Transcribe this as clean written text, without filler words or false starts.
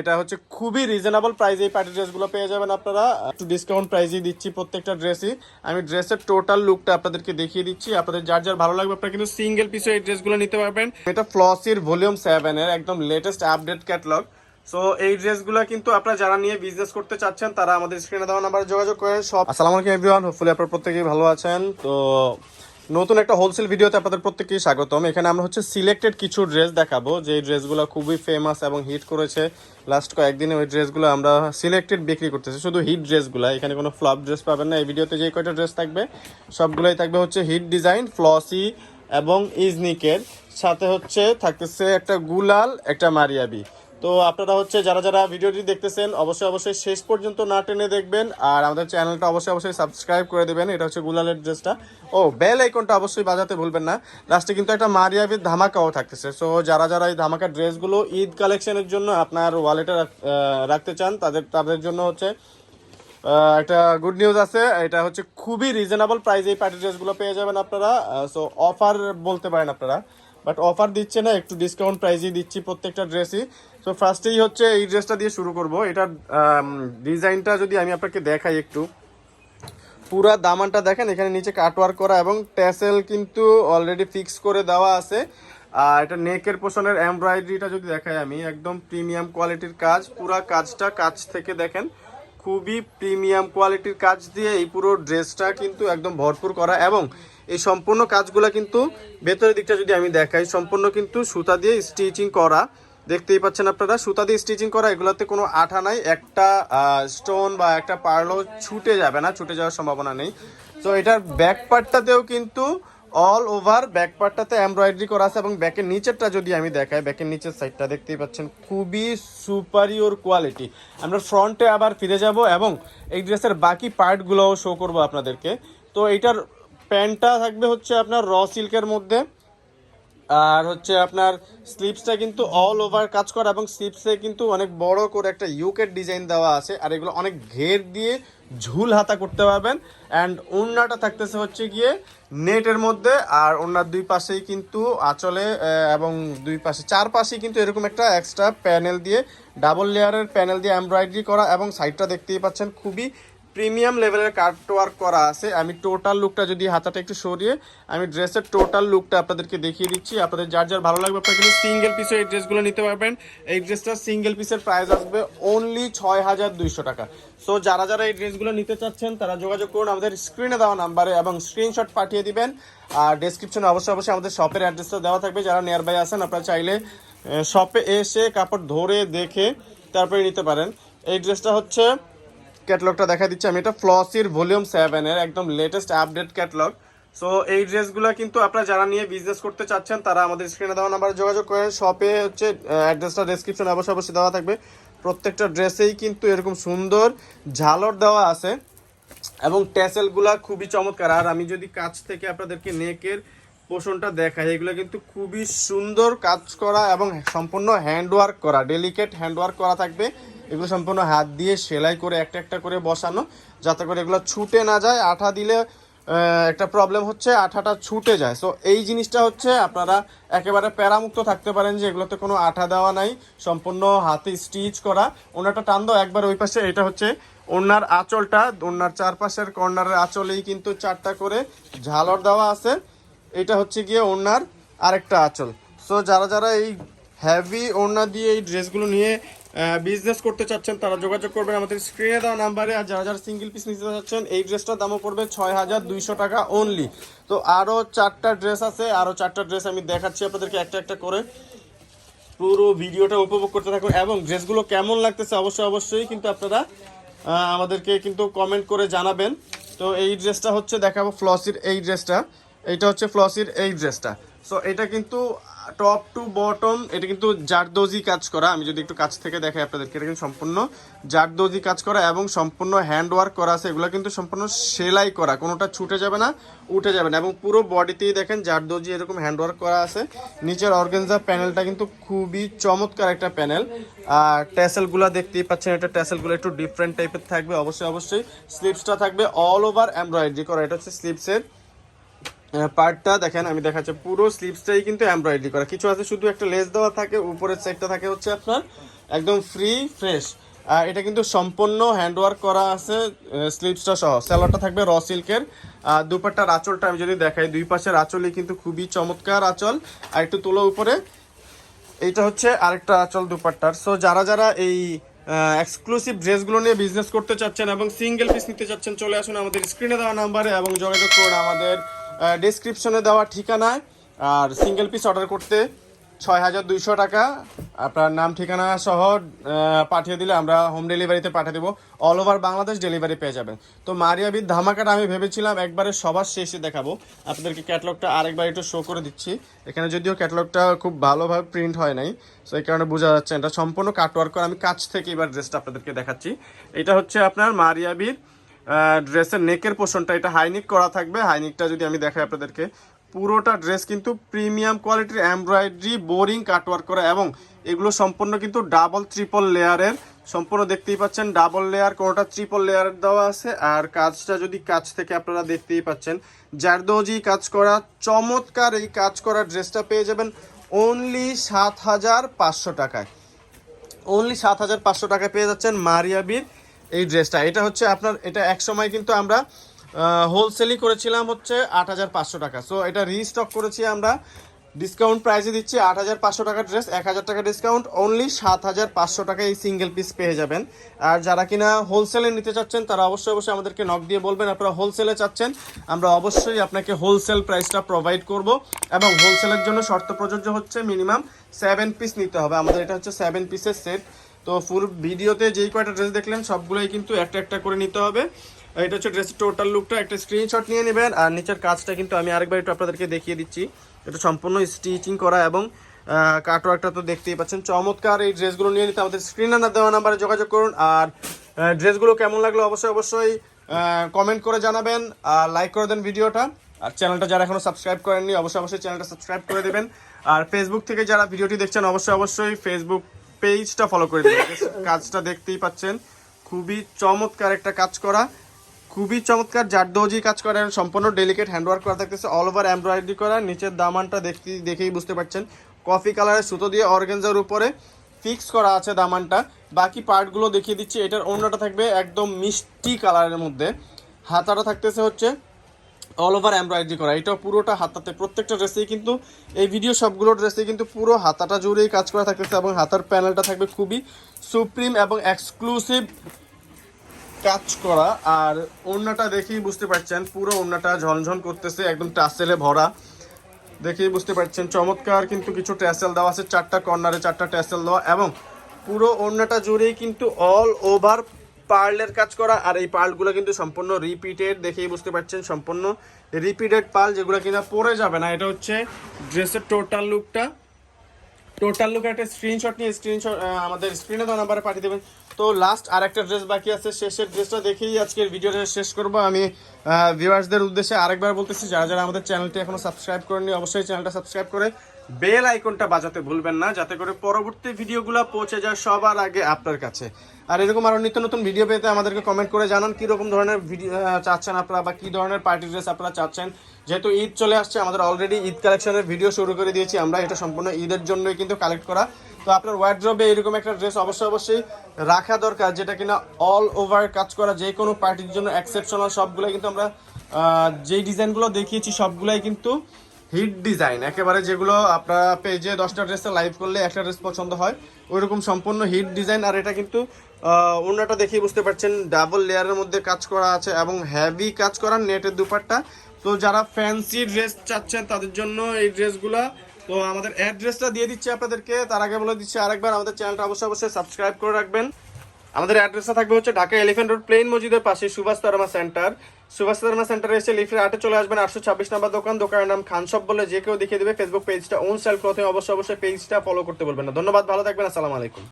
এটা হচ্ছে খুবই রিজনেবল প্রাইসে এই পার্টি ড্রেসগুলো পেয়ে যাবেন আপনারা। একটু ডিসকাউন্ট প্রাইসেই দিচ্ছি প্রত্যেকটা ড্রেসই। আমি ড্রেসের টোটাল লুকটা আপনাদেরকে দেখিয়ে দিচ্ছি, আপনাদের যার যার ভালো লাগবে আপনারা কিন্তু সিঙ্গেল পিসে এই ড্রেসগুলো নিতে পারবেন। এটা ফ্লসির ভলিউম 7 এর একদম লেটেস্ট আপডেট ক্যাটালগ। সো এই ড্রেসগুলো কিন্তু আপনারা যারা নিয়ে বিজনেস করতে চাচ্ছেন তারা আমাদের স্ক্রিনে দেওয়া নাম্বারে যোগাযোগ করেন। সব আসসালামু আলাইকুম এভরিওয়ান, হোপফুলি আপনারা প্রত্যেকেই ভালো আছেন। তো নতুন একটা হোলসেল ভিডিওতে আপনাদের প্রত্যেককেই স্বাগতম। এখানে আমরা হচ্ছে সিলেক্টেড কিছু ড্রেস দেখাবো যে ড্রেসগুলো খুবই ফেমাস এবং হিট করেছে লাস্ট কয়েকদিনে। ওই ড্রেসগুলো আমরা সিলেক্টেড বিক্রি করতেছি, শুধু হিট ড্রেসগুলো। এখানে কোনো ফ্লপ ড্রেস পাবেন না। এই ভিডিওতে যে কয়টা ড্রেস থাকবে সবগুলোই থাকবে হচ্ছে হিট ডিজাইন, ফ্লসি এবং ইজনিকের সাথে হচ্ছে থাকতেছে একটা গুলাল, একটা মারিয়াবি। তো আপনারা হচ্ছে যারা যারা ভিডিওটি দেখতেছেন অবশ্যই শেষ পর্যন্ত না টেনে দেখবেন, আর আমাদের চ্যানেলটা অবশ্যই সাবস্ক্রাইব করে দেবেন। এটা হচ্ছে গুলালের ড্রেসটা। ও বেল আইকনটা অবশ্যই বাজাতে ভুলবেন না। লাস্টে কিন্তু একটা মারিয়াবির ধামাকাও থাকতেছে। সো যারা যারা এই ধামাকা ড্রেসগুলো ঈদ কালেকশনের জন্য আপনার ওয়ালেটে রাখতে চান তাদের জন্য হচ্ছে একটা গুড নিউজ আছে। এটা হচ্ছে খুবই রিজনেবল প্রাইসে এই পার্টি ড্রেসগুলো পেয়ে যাবেন আপনারা। সো অফার বলতে পারেন আপনারা, বাট অফার দিচ্ছে না, একটু ডিসকাউন্ট প্রাইসেই দিচ্ছি প্রত্যেকটা ড্রেসই। সো ফার্স্টেই হচ্ছে এই ড্রেসটা দিয়ে শুরু করব। এটার ডিজাইনটা যদি আমি আপনাকে দেখাই, একটু পুরা দামানটা দেখেন, এখানে নিচে কাটওয়ার্ক করা এবং ট্যাসেল কিন্তু অলরেডি ফিক্স করে দেওয়া আছে। আর এটা নেকের পোর্শনের এমব্রয়ডারিটা যদি দেখাই আমি, একদম প্রিমিয়াম কোয়ালিটির কাজ। পুরা কাজটা কাজ থেকে দেখেন, খুবই প্রিমিয়াম কোয়ালিটির কাজ দিয়ে এই পুরো ড্রেসটা কিন্তু একদম ভরপুর করা। এবং এই সম্পূর্ণ কাজগুলো কিন্তু ভেতরের দিকটা যদি আমি দেখাই, সম্পূর্ণ কিন্তু সুতা দিয়ে স্টিচিং করা। দেখতেই পাচ্ছেন আপনারা, সুতা দিয়ে স্টিচিং করা। এগুলোতে কোনো আঠা নাই, একটা স্টোন বা একটা পার্লও ছুটে যাবে না, ছুটে যাওয়ার সম্ভাবনা নেই। তো এটার ব্যাক পার্টটাতেও কিন্তু অল ওভার ব্যাক পার্টটাতে এমব্রয়ডারি করা আছে। এবং ব্যাকের নিচেরটা যদি আমি দেখাই, ব্যাকের নিচের সাইডটা দেখতেই পাচ্ছেন খুবই সুপারিয়র কোয়ালিটি। আমরা ফ্রন্টে আবার ফিরে যাব এবং এই ড্রেসের বাকি পার্টগুলোও শো করব আপনাদেরকে। তো এইটার প্যান্টটা থাকবে হচ্ছে আপনার র সিল্কের মধ্যে, আর হচ্ছে আপনার স্লিপসটা কিন্তু অল ওভার কাজ করা এবং স্লিপসে কিন্তু অনেক বড় করে একটা ইউকের ডিজাইন দেওয়া আছে। আর এগুলো অনেক ঘের দিয়ে ঝুল হাতা করতে পারবেন। অ্যান্ড ওড়নাটা থাকতেছে হচ্ছে গিয়ে নেটের মধ্যে, আর ওড়নার দুই পাশেই কিন্তু আঁচলে এবং দুই পাশে চারপাশেই কিন্তু এরকম একটা এক্সট্রা প্যানেল দিয়ে, ডাবল লেয়ারের প্যানেল দিয়ে এমব্রয়ডারি করা। এবং সাইডটা দেখতেই পাচ্ছেন খুবই প্রিমিয়াম লেভেলের কাটওয়ার্ক করা আছে। আমি টোটাল লুকটা যদি হাতাটা একটু সরিয়ে আমি ড্রেসের টোটাল লুকটা আপনাদেরকে দেখিয়ে দিচ্ছি, আপনাদের যার যার ভালো লাগবে আপনারা কিন্তু সিঙ্গেল পিসে এই ড্রেসগুলো নিতে পারবেন। এই ড্রেসটার সিঙ্গেল পিসের প্রাইস আসবে অনলি ৬,২০০ টাকা। সো যারা যারা এই ড্রেসগুলো নিতে চাচ্ছেন তারা যোগাযোগ করুন আমাদের স্ক্রিনে দেওয়া নাম্বারে এবং স্ক্রিনশট পাঠিয়ে দিবেন। আর ডেসক্রিপশনে অবশ্যই আমাদের শপের অ্যাড্রেসটা দেওয়া থাকবে। যারা নিয়ার বাই আছেন আপনারা চাইলে শপে এসে কাপড় ধরে দেখে তারপরে নিতে পারেন। এই ড্রেসটা হচ্ছে ক্যাটালগটা দেখা দিচ্ছি আমি, এটা ফ্লসির ভলিউম 7 এর একদম লেটেস্ট আপডেট ক্যাটালগ। সো এই ড্রেসগুলো কিন্তু আপনারা যারা নিয়ে বিজনেস করতে চাচ্ছেন তারা আমাদের স্ক্রিনে দেওয়া নাম্বারে যোগাযোগ করে। শপে হচ্ছে অ্যাড্রেসটা ডেসক্রিপশনে অবশ্যই দেওয়া থাকবে। প্রত্যেকটা ড্রেসেই কিন্তু এরকম সুন্দর ঝালর দেওয়া আছে এবং ট্যাসেলগুলা খুবই চমৎকার। আর আমি যদি কাছ থেকে আপনাদেরকে নেকের পোর্শনটা দেখাই, এগুলো কিন্তু খুবই সুন্দর কাজ করা এবং সম্পূর্ণ হ্যান্ডওয়ার্ক করা, ডেলিকেট হ্যান্ডওয়ার্ক করা থাকবে। এগুলো সম্পূর্ণ হাত দিয়ে সেলাই করে একটা একটা করে বসানো, যাতে করে এগুলো ছুটে না যায়। আঠা দিলে একটা প্রবলেম হচ্ছে আঠাটা ছুটে যায়। সো এই জিনিসটা হচ্ছে আপনারা একেবারে প্যারামুক্ত থাকতে পারেন যে এগুলোতে কোনো আঠা দেওয়া নাই, সম্পূর্ণ হাতে স্টিচ করা। ওনাটা টান দাও একবার ওই পাশে। এটা হচ্ছে ওনার আঁচলটা, ওনার চারপাশের কর্নারের আঁচলেই কিন্তু 4টা করে ঝালর দেওয়া আছে। এটা হচ্ছে গিয়ে ওনার আরেকটা আঁচল। সো যারা যারা এই হেভি ওড়না দিয়ে এই ড্রেসগুলো নিয়ে বিজনেস করতে চাচ্ছেন তারা যোগাযোগ করবেন আমাদের স্ক্রিনে দেওয়া নাম্বারে। আর যারা যারা সিঙ্গেল পিস নিতে চাচ্ছেন এই ড্রেসটার দামও পড়বে ৬,২০০ টাকা অনলি। তো আরও 4টা ড্রেস আছে, আরও 4টা ড্রেস আমি দেখাচ্ছি আপনাদেরকে একটা একটা করে। পুরো ভিডিওটা উপভোগ করতে থাকুন এবং ড্রেসগুলো কেমন লাগতেছে অবশ্যই কিন্তু আপনারা আমাদেরকে কিন্তু কমেন্ট করে জানাবেন। তো এই ড্রেসটা হচ্ছে দেখাবো ফ্লসির এই ড্রেসটা, এইটা হচ্ছে ফ্লসির এই ড্রেসটা। সো এটা কিন্তু টপ টু বটম এটা কিন্তু জারদোজি কাজ করা। আমি যদি একটু কাছ থেকে দেখাই আপনাদেরকে, এটা কিন্তু সম্পূর্ণ জারদোজি কাজ করা এবং সম্পূর্ণ হ্যান্ড ওয়ার্ক করা আছে। এগুলো কিন্তু সম্পূর্ণ সেলাই করা, কোনোটা ছুটে যাবে না, উঠে যাবে না। এবং পুরো বডিতেই দেখেন জারদোজি এরকম হ্যান্ড ওয়ার্ক করা আছে। নিচের অর্গানজা প্যানেলটা কিন্তু খুবই চমৎকার একটা প্যানেল। আর ট্যাসেলগুলো দেখতেই পাচ্ছেন, এটা ট্যাসেলগুলো একটু ডিফারেন্ট টাইপের থাকবে অবশ্যই। স্লিপসটা থাকবে অল ওভার এমব্রয়ডারি করা। এটা হচ্ছে স্লিপসের পার্টটা দেখেন, আমি দেখাচ্ছি পুরো স্লিপসটাই কিন্তু এমব্রয়ডারি করা। কিছু আছে শুধু একটা লেস দেওয়া থাকে, উপরের সাইডটা থাকে হচ্ছে আপনার একদম ফ্রি ফ্রেশ। এটা কিন্তু সম্পূর্ণ হ্যান্ডওয়ার্ক করা আছে, স্লিপসটা সহ। স্যালোয়ারটা থাকবে র সিল্কের। দুপাট্টার আঁচলটা আমি যদি দেখাই, দুই পাশের আঁচলই কিন্তু খুবই চমৎকার আঁচল। আর একটু তোলো উপরে, এইটা হচ্ছে আরেকটা আঁচল দুপাট্টার। সো যারা যারা এই এক্সক্লুসিভ ড্রেসগুলো নিয়ে বিজনেস করতে চাচ্ছেন এবং সিঙ্গেল পিস নিতে চাচ্ছেন, চলে আসুন আমাদের স্ক্রিনে দেওয়া নাম্বারে এবং যোগাযোগ করুন আমাদের ডেসক্রিপশনে দেওয়া ঠিকানায়। আর সিঙ্গেল পিস অর্ডার করতে 6200 টাকা আপনার নাম ঠিকানা সহ পাঠিয়ে দিলে আমরা হোম ডেলিভারিতে পাঠিয়ে দেবো। অল ওভার বাংলাদেশ ডেলিভারি পেয়ে যাবেন। তো মারিয়াবির ধামাকাটা আমি ভেবেছিলাম একবারে সবার শেষে দেখাবো আপনাদেরকে। ক্যাটালগটা আরেকবার একটু শো করে দিচ্ছি। এখানে যদিও ক্যাটালগটা খুব ভালোভাবে প্রিন্ট হয় নাই, সো এই কারণে বোঝা যাচ্ছে এটা সম্পূর্ণ কাটওয়ার্ক করা। আমি কাছ থেকে এবার ড্রেসটা আপনাদেরকে দেখাচ্ছি। এটা হচ্ছে আপনার মারিয়াবির ড্রেসের নেকের পোর্শনটা, এটা হাইনিক করা থাকবে। হাইনিকটা যদি আমি দেখাই আপনাদেরকে, পুরোটা ড্রেস কিন্তু প্রিমিয়াম কোয়ালিটির এমব্রয়ডারি বোরিং কাটওয়ার্ক করা, এবং এগুলো সম্পূর্ণ কিন্তু ডাবল ট্রিপল লেয়ারের। সম্পূর্ণ দেখতেই পাচ্ছেন ডাবল লেয়ার, কোনোটা ট্রিপল লেয়ার দেওয়া আছে। আর কাজটা যদি কাছ থেকে আপনারা দেখতেই পাচ্ছেন, জারদৌজি কাজ করা, চমৎকার এই কাজ করা ড্রেসটা পেয়ে যাবেন অনলি 7500 টাকায়। অনলি 7500 টাকায় পেয়ে যাচ্ছেন মারিয়াবির এই ড্রেসটা। এটা হচ্ছে আপনার, এটা এক সময় কিন্তু আমরা হোলসেলই করেছিলাম হচ্ছে 8500 টাকা। সো এটা রিস্টক করেছি আমরা, ডিসকাউন্ট প্রাইসে দিচ্ছি 8500 টাকার ড্রেস, 1000 টাকা ডিসকাউন্ট, অনলি 7500 টাকা এই সিঙ্গেল পিস পেয়ে যাবেন। আর যারা কিনা হোলসেলে নিতে চাচ্ছেন তারা অবশ্যই অবশ্যই আমাদেরকে নক দিয়ে বলবেন আপনারা হোলসেলে চাচ্ছেন। আমরা অবশ্যই আপনাকে হোলসেল প্রাইসটা প্রোভাইড করব, এবং হোলসেলের জন্য শর্ত প্রযোজ্য হচ্ছে মিনিমাম 7 পিস নিতে হবে। আমাদের এটা হচ্ছে 7 পিসের সেট। তো ফুল ভিডিওতে যেই কয়টা ড্রেস দেখলেন সবগুলোই কিন্তু একটা একটা করে নিতে হবে। এটা হচ্ছে ড্রেসের টোটাল লুকটা, একটা স্ক্রিনশট নিয়ে নেবেন। আর নিচের কাজটা কিন্তু আমি আরেকবার একটু আপনাদেরকে দেখিয়ে দিচ্ছি। এটা সম্পূর্ণ স্টিচিং করা এবং কাটওয়ার্কটা তো দেখতেই পাচ্ছেন চমৎকার। এই ড্রেসগুলো নিয়ে নিতে আমাদের স্ক্রিনে না দেওয়া নাম্বারে যোগাযোগ করুন। আর ড্রেসগুলো কেমন লাগলো অবশ্যই অবশ্যই কমেন্ট করে জানাবেন, আর লাইক করে দেন ভিডিওটা। আর চ্যানেলটা যারা এখনো সাবস্ক্রাইব করেননি অবশ্যই অবশ্যই চ্যানেলটা সাবস্ক্রাইব করে দেবেন। আর ফেসবুক থেকে যারা ভিডিওটি দেখছেন অবশ্যই অবশ্যই ফেসবুক পেজটা ফলো করে দেবেন। কাজটা দেখতেই পাচ্ছেন খুবই চমৎকার একটা কাজ করা, খুবই চমৎকার জারদৌজি কাজ করা, সম্পূর্ণ ডেলিকেট হ্যান্ডওয়ার্ক করা থাকতেছে, অল ওভার এমব্রয়ডারি করা। নিচের দামানটা দেখেই বুঝতে পারছেন কফি কালারের সুতো দিয়ে অর্গানজার উপরে ফিক্স করা আছে দামানটা। বাকি পার্টগুলো দেখিয়ে দিচ্ছি। এটার ওড়নাটা থাকবে একদম মিষ্টি কালারের মধ্যে, হাতাটা থাকতেছে হচ্ছে অল ওভার এমব্রয়ডারি করা। এটা পুরোটা হাতাতে, প্রত্যেকটা ড্রেসেই কিন্তু এই ভিডিও সবগুলো ড্রেসেই কিন্তু পুরো হাতাটা জুড়েই কাজ করা থাকতেছে, এবং হাতার প্যানেলটা থাকবে খুবই সুপ্রিম এবং এক্সক্লুসিভ কাজ করা। আর ওড়নাটা দেখেই বুঝতে পারছেন পুরো ওড়নাটা ঝনঝন করতেছে, একদম টাসেলে ভরা, দেখেই বুঝতে পারছেন চমৎকার। কিন্তু কিছু ট্যাসেল দেওয়া আছে, 4টা কর্নারে 4টা ট্যাসেল দেওয়া, এবং পুরো ওড়নাটা জুড়েই কিন্তু অল ওভার পার্লের কাজ করা। আর এই পার্লগুলো কিন্তু সম্পূর্ণ রিপিটেড, দেখেই বুঝতে পারছেন সম্পূর্ণ রিপিটেড পার্ল, যেগুলো কিনা পরে যাবে না। এটা হচ্ছে ড্রেসের টোটাল লুকটা। টোটাল লুক একটা স্ক্রিনশট নিয়ে আমাদের স্ক্রিনে তো নাম্বারে পাঠিয়ে দেবেন। তো লাস্ট আর একটা ড্রেস বাকি আছে, শেষের ড্রেসটা দেখেই আজকের ভিডিওটা শেষ করব। আমি ভিউয়ার্সদের উদ্দেশ্যে আরেকবার বলতেছি, যারা যারা আমাদের চ্যানেলটি এখনো সাবস্ক্রাইব করেননি অবশ্যই চ্যানেলটা সাবস্ক্রাইব করে বেল আইকনটা বাজাতে ভুলবেন না, যাতে করে পরবর্তী ভিডিওগুলো পৌঁছে যায় সবার আগে আপনার কাছে। আর এরকম আরও নিত্য নতুন ভিডিও পেতে আমাদেরকে কমেন্ট করে জানান কীরকম ধরনের ভিডিও চাচ্ছেন আপনারা, বা কী ধরনের পার্টি ড্রেস আপনারা চাচ্ছেন। যেহেতু ঈদ চলে আসছে, আমাদের অলরেডি ঈদ কালেকশনের ভিডিও শুরু করে দিয়েছি আমরা, এটা সম্পূর্ণ ঈদের জন্যই কিন্তু কালেক্ট করা। তো আপনার ওয়ার্ড্রবে এরকম একটা ড্রেস অবশ্যই অবশ্যই রাখা দরকার, যেটা কিনা অল ওভার কাজ করা, যে কোনো পার্টির জন্য এক্সেপশনাল। সবগুলোই কিন্তু আমরা যেই ডিজাইনগুলো দেখিয়েছি সবগুলাই কিন্তু হিট ডিজাইন, একেবারে যেগুলো আপনারা পেজে 10টা ড্রেসে লাইভ করলে একটা ড্রেস পছন্দ হয় ওইরকম সম্পূর্ণ হিট ডিজাইন। আর এটা কিন্তু ওড়নাটা দেখেই বুঝতে পারছেন ডাবল লেয়ারের মধ্যে কাজ করা আছে এবং হেভি কাজ করা নেটের দুপাট্টা। তো যারা ফ্যান্সি ড্রেস চাচ্ছেন তাদের জন্য এই ড্রেসগুলা। তো আমাদের অ্যাড্রেসটা দিয়ে দিচ্ছি আপনাদেরকে, তার আগে বলে দিচ্ছি আরেকবার আমাদের চ্যানেলটা অবশ্যই অবশ্যই সাবস্ক্রাইব করে রাখবেন। আমাদের অ্যাড্রেসটা থাকবে হচ্ছে ঢাকা এলিফ্যান্ট রোড প্লেন মসজিদের পাশে সুভাষ তারমা সেন্টার। সুভাষ তারমা সেন্টারে এসে লিফটের 8-এ চলে আসবেন, 826 নম্বর দোকান। দোকানের নাম খান শপ বলে যে কেউ দেখিয়ে দেবে। ফেসবুক পেজটা ওন স্টাইল ক্লথিং, অবশ্যই অবশ্যই পেজটা ফলো করতে বলবেন না। ধন্যবাদ, ভালো থাকবেন, আসসালামু আলাইকুম।